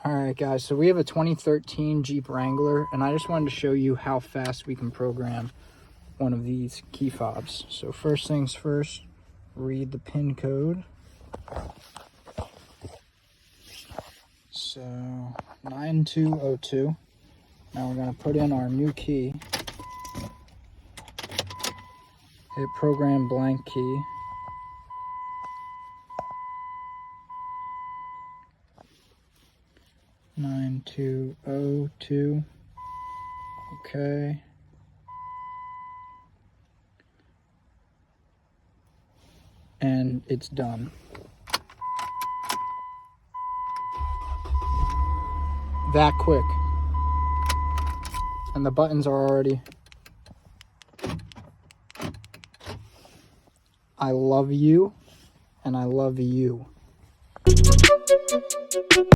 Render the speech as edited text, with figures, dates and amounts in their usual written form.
Alright guys, so we have a 2013 Jeep Wrangler, and I just wanted to show you how fast we can program one of these key fobs. So first things first, read the pin code. So 9202. Now we're going to put in our new key. Hit program blank key. Nine 202. Okay. And it's done. That quick. And the buttons are already. I love you, and I love you.